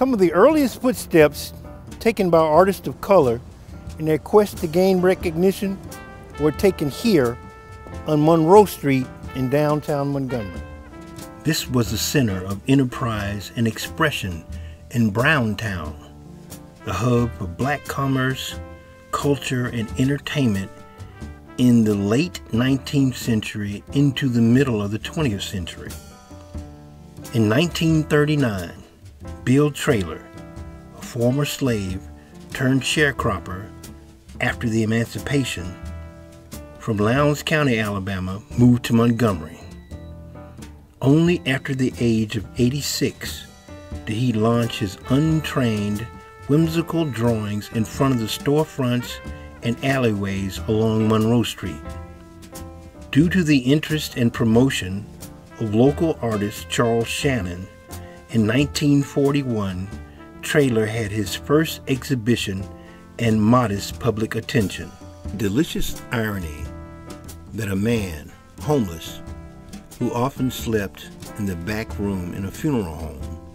Some of the earliest footsteps taken by artists of color in their quest to gain recognition were taken here on Monroe Street in downtown Montgomery. This was the center of enterprise and expression in Browntown, the hub of black commerce, culture, and entertainment in the late 19th century into the middle of the 20th century. In 1939, Bill Traylor, a former slave turned sharecropper after the emancipation, from Lowndes County, Alabama, moved to Montgomery. Only after the age of 86 did he launch his untrained, whimsical drawings in front of the storefronts and alleyways along Monroe Street. Due to the interest and promotion of local artist Charles Shannon, in 1941, Traylor had his first exhibition and modest public attention. Delicious irony that a man, homeless, who often slept in the back room in a funeral home,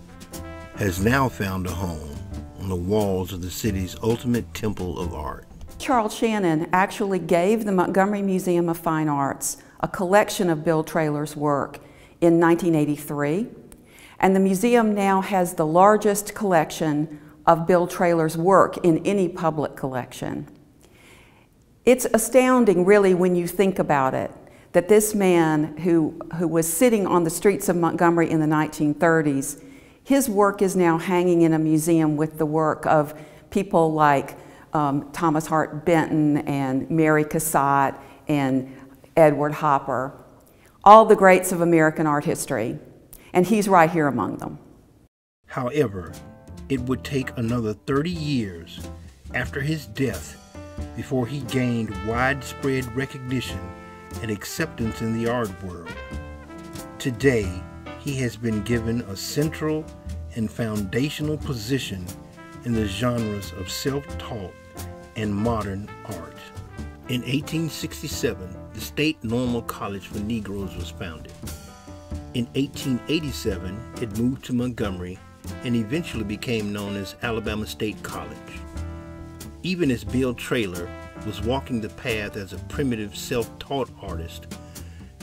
has now found a home on the walls of the city's ultimate temple of art. Charles Shannon actually gave the Montgomery Museum of Fine Arts a collection of Bill Traylor's work in 1983, and the museum now has the largest collection of Bill Traylor's work in any public collection. It's astounding, really, when you think about it, that this man who was sitting on the streets of Montgomery in the 1930s, his work is now hanging in a museum with the work of people like Thomas Hart Benton and Mary Cassatt and Edward Hopper, all the greats of American art history, and he's right here among them. However, it would take another 30 years after his death before he gained widespread recognition and acceptance in the art world. Today, he has been given a central and foundational position in the genres of self-taught and modern art. In 1867, the State Normal College for Negroes was founded. In 1887, it moved to Montgomery and eventually became known as Alabama State College. Even as Bill Traylor was walking the path as a primitive self-taught artist,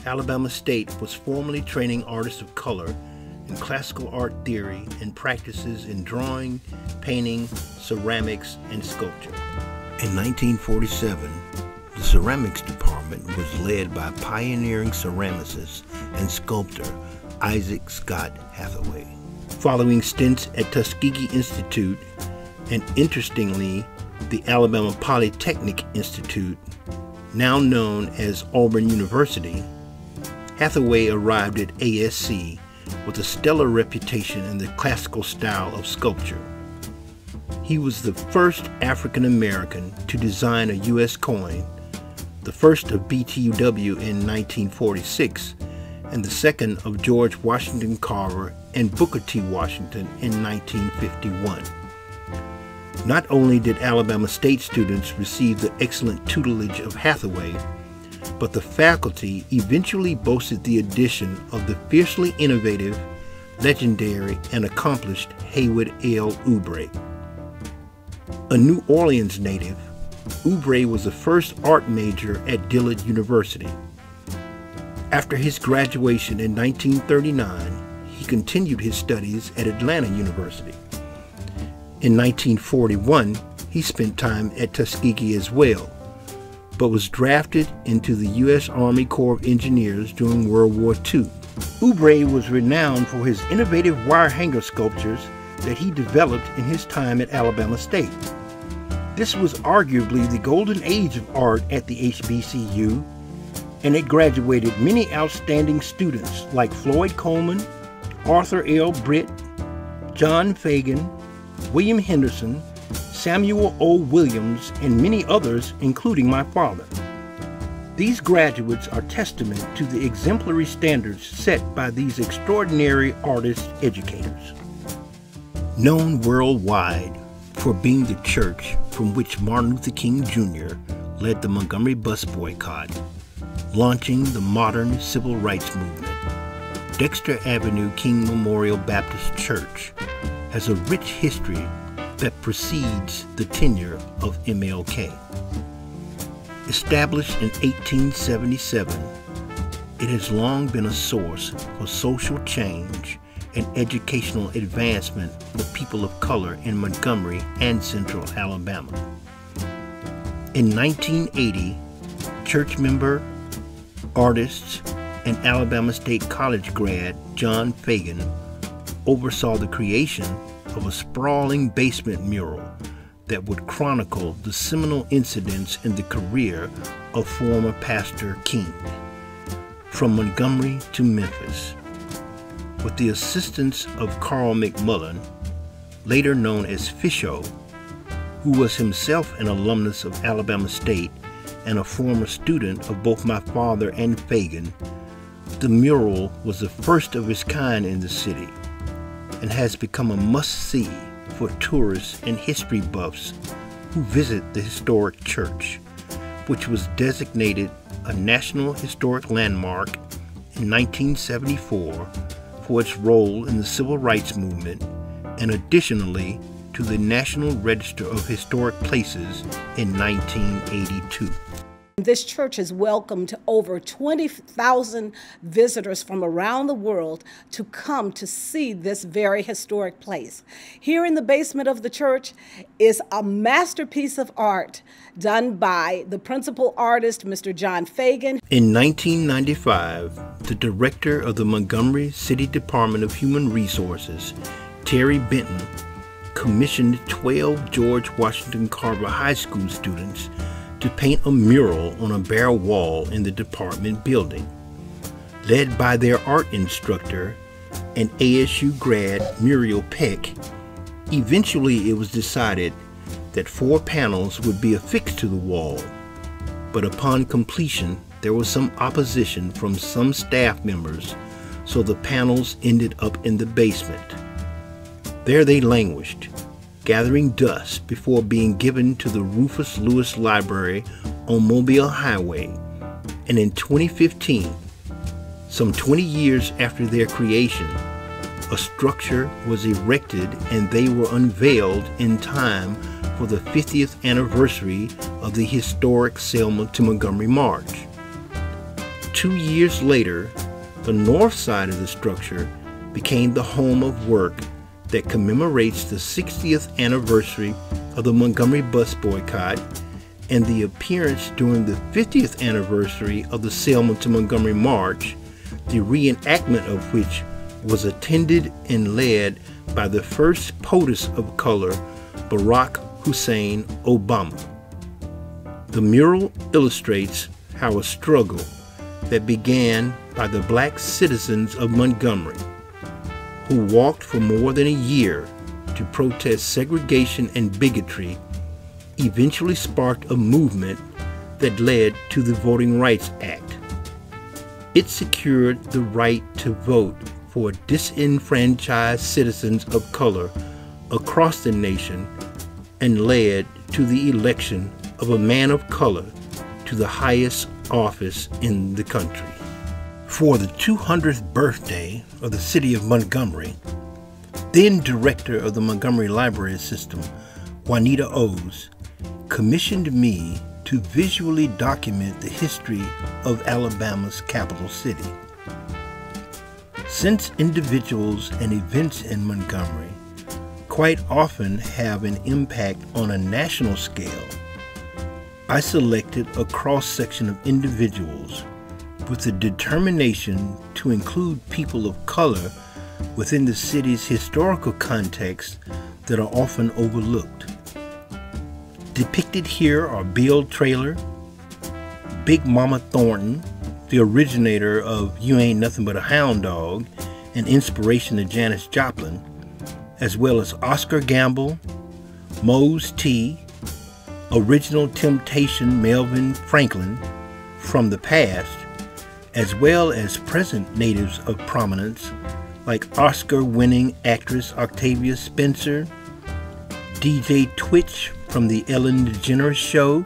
Alabama State was formally training artists of color in classical art theory and practices in drawing, painting, ceramics, and sculpture. In 1947, the ceramics department was led by pioneering ceramicist and sculptor Isaac Scott Hathaway. Following stints at Tuskegee Institute and, interestingly, the Alabama Polytechnic Institute, now known as Auburn University, Hathaway arrived at ASC with a stellar reputation in the classical style of sculpture. He was the first African American to design a U.S. coin, the first of BTUW in 1946, and the second of George Washington Carver and Booker T. Washington in 1951. Not only did Alabama State students receive the excellent tutelage of Hathaway, but the faculty eventually boasted the addition of the fiercely innovative, legendary, and accomplished Haywood L. Oubre. A New Orleans native, Oubre was the first art major at Dillard University. After his graduation in 1939, he continued his studies at Atlanta University. In 1941, he spent time at Tuskegee as well, but was drafted into the U.S. Army Corps of Engineers during World War II. Oubre was renowned for his innovative wire hanger sculptures that he developed in his time at Alabama State. This was arguably the golden age of art at the HBCU, and it graduated many outstanding students like Floyd Coleman, Arthur L. Britt, John Fagan, William Henderson, Samuel O. Williams, and many others, including my father. These graduates are testament to the exemplary standards set by these extraordinary artist educators. Known worldwide for being the church from which Martin Luther King Jr. led the Montgomery bus boycott, launching the modern civil rights movement, Dexter Avenue King Memorial Baptist Church has a rich history that precedes the tenure of MLK. Established in 1877, it has long been a source for social change and educational advancement for the people of color in Montgomery and Central Alabama. In 1980, church member, artist, and Alabama State College grad John Fagan oversaw the creation of a sprawling basement mural that would chronicle the seminal incidents in the career of former Pastor King, from Montgomery to Memphis. With the assistance of Carl McMullen, later known as Fisho, who was himself an alumnus of Alabama State and a former student of both my father and Fagan, the mural was the first of its kind in the city and has become a must-see for tourists and history buffs who visit the historic church, which was designated a National Historic Landmark in 1974 for its role in the Civil Rights Movement, and additionally to the National Register of Historic Places in 1982. This church has welcomed over 20,000 visitors from around the world to come to see this very historic place. Here in the basement of the church is a masterpiece of art done by the principal artist, Mr. John Fagan. In 1995, the director of the Montgomery City Department of Human Resources, Terry Benton, commissioned 12 George Washington Carver High School students to paint a mural on a bare wall in the department building. Led by their art instructor and ASU grad Muriel Peck, eventually it was decided that 4 panels would be affixed to the wall, but upon completion there was some opposition from some staff members, so the panels ended up in the basement. There they languished, gathering dust before being given to the Rufus Lewis Library on Mobile Highway, and in 2015, some 20 years after their creation, a structure was erected and they were unveiled in time for the 50th anniversary of the historic Selma to Montgomery March. 2 years later, the north side of the structure became the home of work that commemorates the 60th anniversary of the Montgomery bus boycott and the appearance during the 50th anniversary of the Selma to Montgomery March, the reenactment of which was attended and led by the first POTUS of color, Barack Hussein Obama. The mural illustrates how a struggle that began by the black citizens of Montgomery, who walked for more than a year to protest segregation and bigotry, eventually sparked a movement that led to the Voting Rights Act. It secured the right to vote for disenfranchised citizens of color across the nation and led to the election of a man of color to the highest office in the country. For the 200th birthday of the city of Montgomery, then director of the Montgomery Library System, Juanita O's, commissioned me to visually document the history of Alabama's capital city. Since individuals and events in Montgomery quite often have an impact on a national scale, I selected a cross-section of individuals with the determination to include people of color within the city's historical context that are often overlooked. Depicted here are Bill Traylor, Big Mama Thornton, the originator of You Ain't Nothing But a Hound Dog, an inspiration to Janis Joplin, as well as Oscar Gamble, Mose T, Original Temptation Melvin Franklin from the past, as well as present natives of prominence like Oscar-winning actress Octavia Spencer, DJ Twitch from The Ellen DeGeneres Show,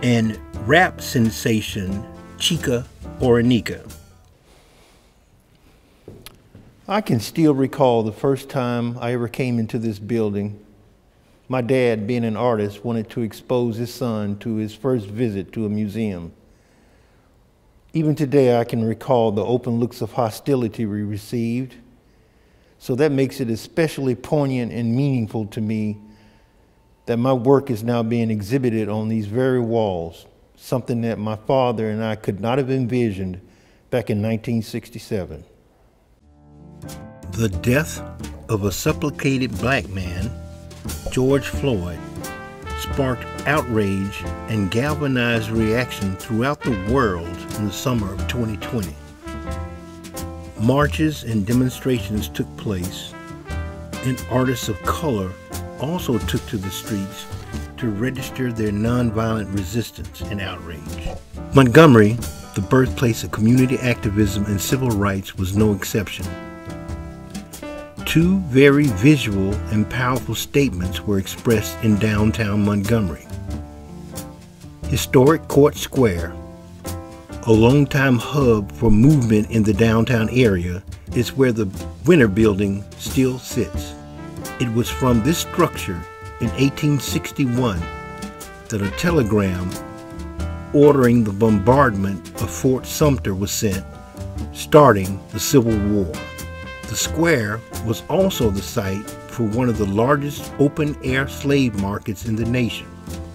and rap sensation Chica Oranica. I can still recall the first time I ever came into this building. My dad, being an artist, wanted to expose his son to his first visit to a museum. Even today, I can recall the open looks of hostility we received. So that makes it especially poignant and meaningful to me that my work is now being exhibited on these very walls, something that my father and I could not have envisioned back in 1967. The death of a supplicated black man, George Floyd, sparked outrage and galvanized reaction throughout the world in the summer of 2020. Marches and demonstrations took place, and artists of color also took to the streets to register their nonviolent resistance and outrage. Montgomery, the birthplace of community activism and civil rights, was no exception. Two very visual and powerful statements were expressed in downtown Montgomery. Historic Court Square, a longtime hub for movement in the downtown area, is where the Winter Building still sits. It was from this structure in 1861 that a telegram ordering the bombardment of Fort Sumter was sent, starting the Civil War. The square was also the site for one of the largest open-air slave markets in the nation.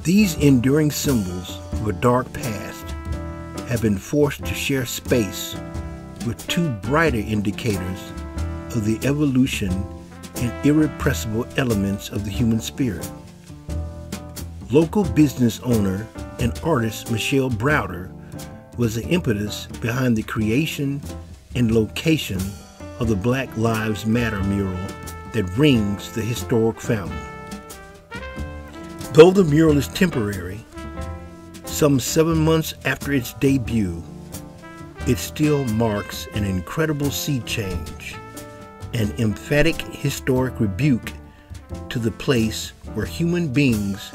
These enduring symbols of a dark past have been forced to share space with two brighter indicators of the evolution and irrepressible elements of the human spirit. Local business owner and artist Michelle Browder was the impetus behind the creation and location of the Black Lives Matter mural that rings the historic fountain. Though the mural is temporary, some 7 months after its debut, it still marks an incredible sea change, an emphatic historic rebuke to the place where human beings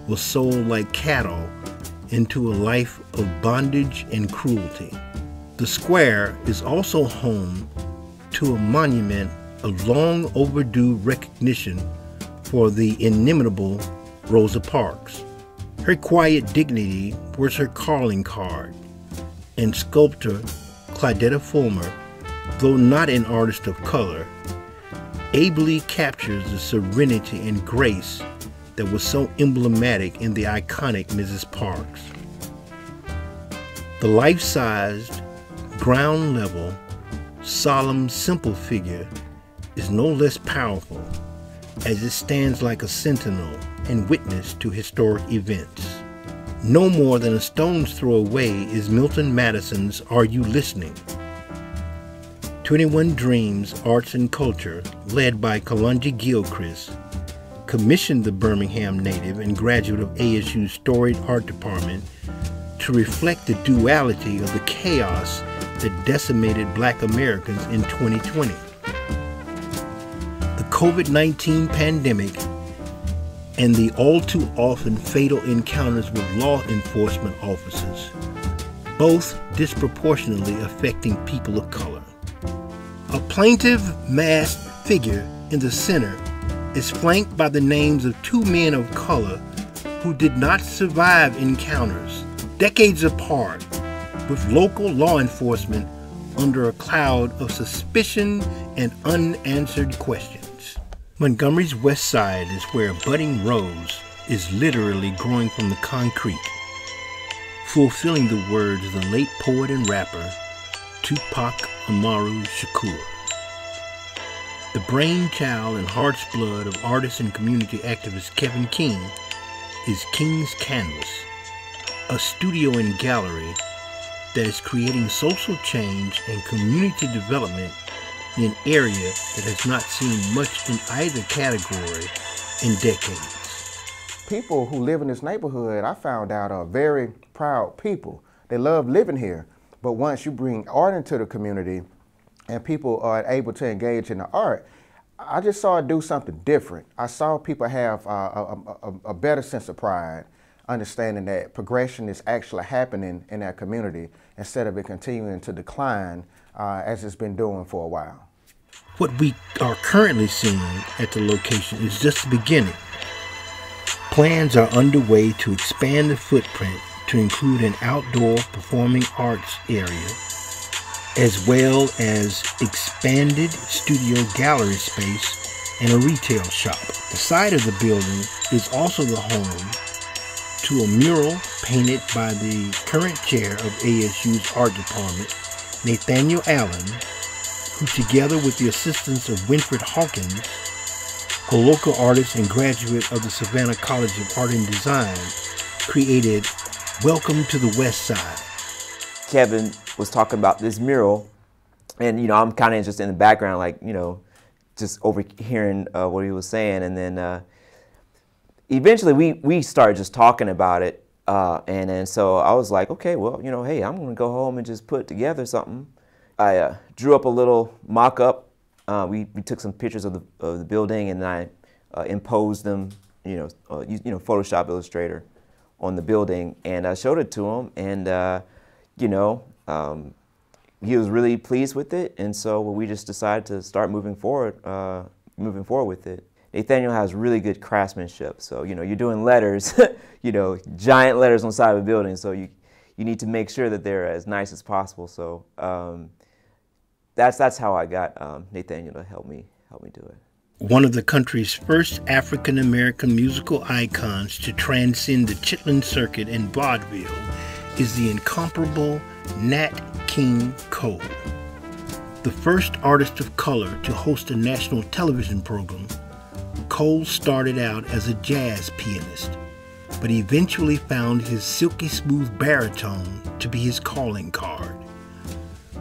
were sold like cattle into a life of bondage and cruelty. The square is also home to a monument of long overdue recognition for the inimitable Rosa Parks. Her quiet dignity was her calling card, and sculptor Clydetta Fulmer, though not an artist of color, ably captures the serenity and grace that was so emblematic in the iconic Mrs. Parks. The life-sized, ground-level, solemn, simple figure is no less powerful as it stands like a sentinel and witness to historic events. No more than a stone's throw away is Milton Madison's Are You Listening? 21 Dreams Arts and Culture, led by Kalonji Gilchrist, commissioned the Birmingham native and graduate of ASU's storied art department to reflect the duality of the chaos that decimated Black Americans in 2020. The COVID-19 pandemic and the all too often fatal encounters with law enforcement officers, both disproportionately affecting people of color. A plaintive masked figure in the center is flanked by the names of two men of color who did not survive encounters decades apart with local law enforcement under a cloud of suspicion and unanswered questions. Montgomery's west side is where a budding rose is literally growing from the concrete, fulfilling the words of the late poet and rapper Tupac Amaru Shakur. The brainchild and heart's blood of artist and community activist Kevin King is King's Canvas, a studio and gallery that is creating social change and community development in an area that has not seen much in either category in decades. People who live in this neighborhood, I found out, are very proud people. They love living here, but once you bring art into the community and people are able to engage in the art, I just saw it do something different. I saw people have a better sense of pride, understanding that progression is actually happening in that community instead of it continuing to decline as it's been doing for a while. What we are currently seeing at the location is just the beginning. Plans are underway to expand the footprint to include an outdoor performing arts area, as well as expanded studio gallery space and a retail shop. The side of the building is also the home to a mural painted by the current chair of ASU's art department, Nathaniel Allen, who together with the assistance of Winfred Hawkins, a local artist and graduate of the Savannah College of Art and Design, created Welcome to the West Side. Kevin was talking about this mural, and I'm kind of just in the background, like, just overhearing what he was saying, and then eventually we started just talking about it, and then so I was like, okay, well, hey, I'm gonna go home and just put together something. I drew up a little mock-up. We took some pictures of the building, and I imposed them, Photoshop Illustrator on the building, and I showed it to him, and he was really pleased with it, and so we just decided to start moving forward with it. Nathaniel has really good craftsmanship, so you're doing letters, giant letters on the side of a building, so you need to make sure that they're as nice as possible. So that's how I got Nathaniel to help me do it. One of the country's first African-American musical icons to transcend the Chitlin circuit in vaudeville is the incomparable Nat King Cole. The first artist of color to host a national television program, Cole started out as a jazz pianist, but eventually found his silky smooth baritone to be his calling card.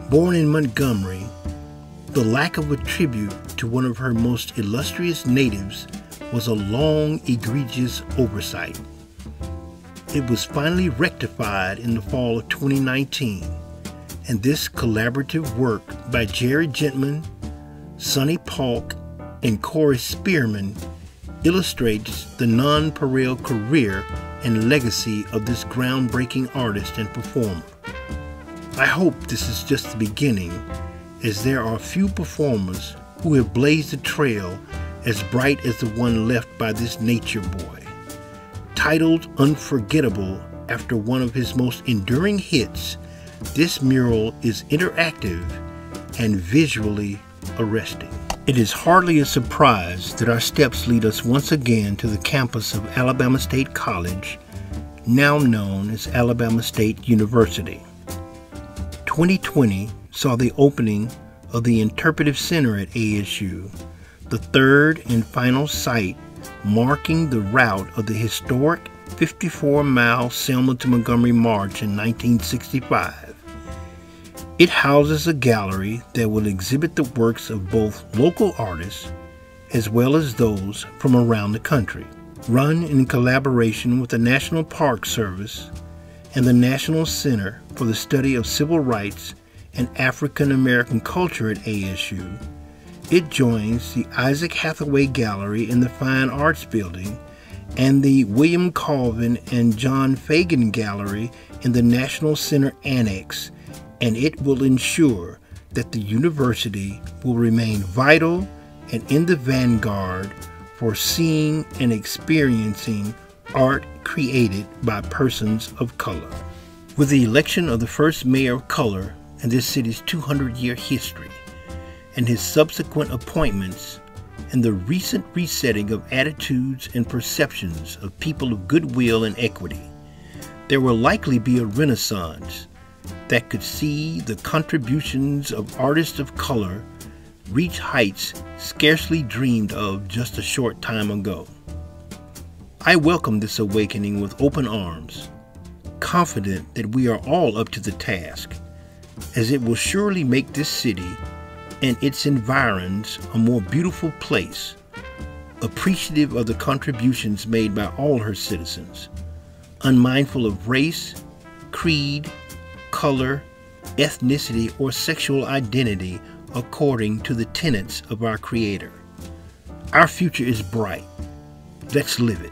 Born in Montgomery, the lack of a tribute to one of her most illustrious natives was a long, egregious oversight. It was finally rectified in the fall of 2019, and this collaborative work by Jerry Gentman, Sonny Polk, and Corey Spearman illustrates the nonpareil career and legacy of this groundbreaking artist and performer. I hope this is just the beginning, as there are few performers who have blazed a trail as bright as the one left by this nature boy. Titled Unforgettable after one of his most enduring hits, this mural is interactive and visually arresting. It is hardly a surprise that our steps lead us once again to the campus of Alabama State College, now known as Alabama State University. 2020 saw the opening of the Interpretive Center at ASU, the third and final site marking the route of the historic 54-mile Selma to Montgomery March in 1965. It houses a gallery that will exhibit the works of both local artists as well as those from around the country. Run in collaboration with the National Park Service and the National Center for the Study of Civil Rights and African American Culture at ASU, it joins the Isaac Hathaway Gallery in the Fine Arts Building and the William Colvin and John Fagan Gallery in the National Center Annex, and it will ensure that the university will remain vital and in the vanguard for seeing and experiencing art created by persons of color. With the election of the first mayor of color in this city's 200-year history, and his subsequent appointments, and the recent resetting of attitudes and perceptions of people of goodwill and equity, there will likely be a renaissance that could see the contributions of artists of color reach heights scarcely dreamed of just a short time ago. I welcome this awakening with open arms, confident that we are all up to the task, as it will surely make this city and its environs a more beautiful place, appreciative of the contributions made by all her citizens, unmindful of race, creed, color, ethnicity, or sexual identity according to the tenets of our Creator. Our future is bright. Let's live it.